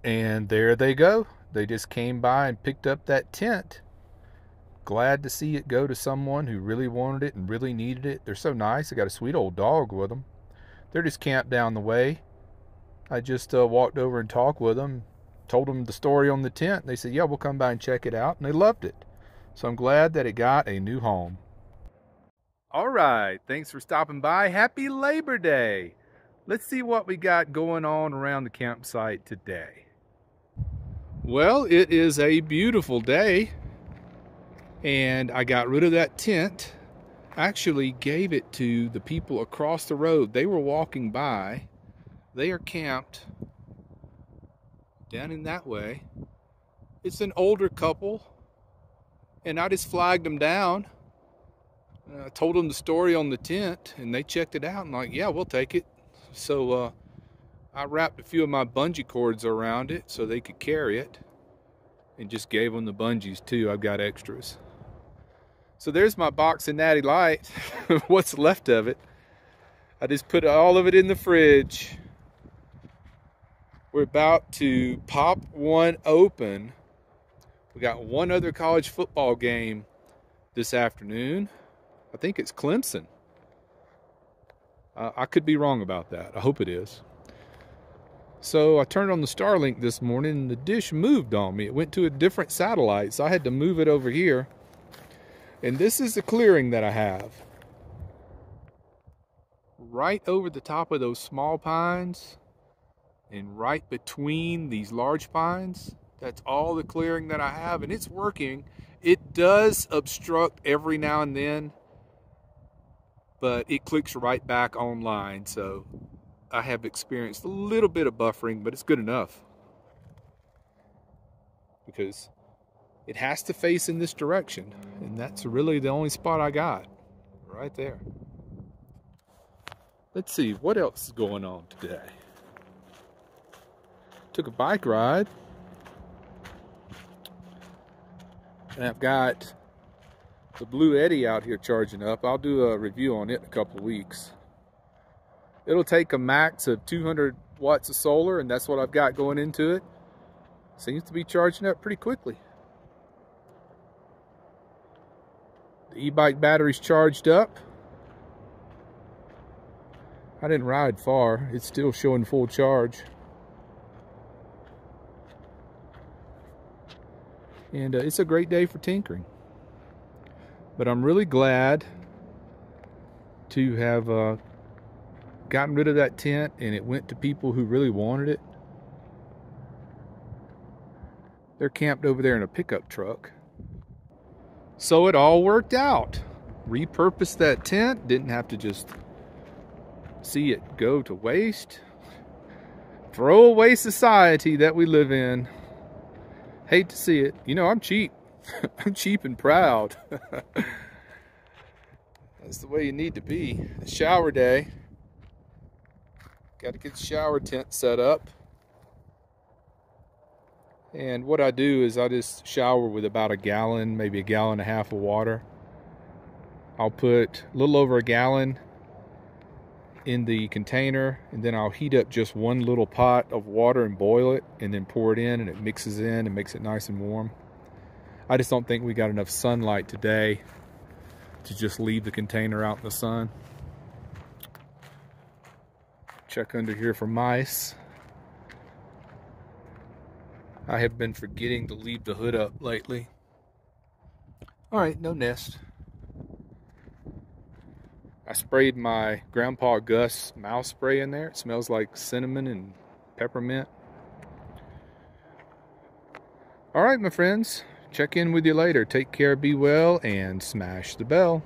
And there they go. They just came by and picked up that tent. Glad to see it go to someone who really wanted it and really needed it. They're so nice. They got a sweet old dog with them. They're just camped down the way. I just walked over and talked with them, told them the story on the tent. They said, yeah, we'll come by and check it out. And they loved it. So I'm glad that it got a new home. All right. Thanks for stopping by. Happy Labor Day. Let's see what we got going on around the campsite today. Well, it is a beautiful day. And I got rid of that tent. Actually gave it to the people across the road. They were walking by. They are camped down in that way. It's an older couple, and I just flagged them down. I told them the story on the tent, and they checked it out and like, yeah, we'll take it. So I wrapped a few of my bungee cords around it so they could carry it, and just gave them the bungees too. I've got extras. So there's my box of Natty Light, what's left of it. I just put all of it in the fridge. We're about to pop one open. We got one other college football game this afternoon. I think it's Clemson. I could be wrong about that. I hope it is. So I turned on the Starlink this morning and the dish moved on me. It went to a different satellite, so I had to move it over here. And this is the clearing that I have. Right over the top of those small pines and right between these large pines, that's all the clearing that I have, and it's working. It does obstruct every now and then, but it clicks right back online, so I have experienced a little bit of buffering, but it's good enough because it has to face in this direction, and that's really the only spot I got, right there. Let's see, what else is going on today? Took a bike ride, and I've got the Blue Eddy out here charging up. I'll do a review on it in a couple weeks. It'll take a max of 200 watts of solar, and that's what I've got going into it. Seems to be charging up pretty quickly. The e-bike battery's charged up. I didn't ride far. It's still showing full charge. And it's a great day for tinkering. But I'm really glad to have gotten rid of that tent, and it went to people who really wanted it. They're camped over there in a pickup truck. So it all worked out. Repurposed that tent, didn't have to just see it go to waste. Throwaway society that we live in. Hate to see it. You know, I'm cheap. I'm cheap and proud. That's the way you need to be. It's shower day. Got to get the shower tent set up. And what I do is I just shower with about a gallon, maybe a gallon and a half of water. I'll put a little over a gallon in the container, and then I'll heat up just one little pot of water and boil it, and then pour it in, and it mixes in and makes it nice and warm. I just don't think we got enough sunlight today to just leave the container out in the sun. Check under here for mice. I have been forgetting to leave the hood up lately. All right, no nest. I sprayed my Grandpa Gus mouse spray in there. It smells like cinnamon and peppermint. All right, my friends. Check in with you later. Take care, be well, and smash the bell.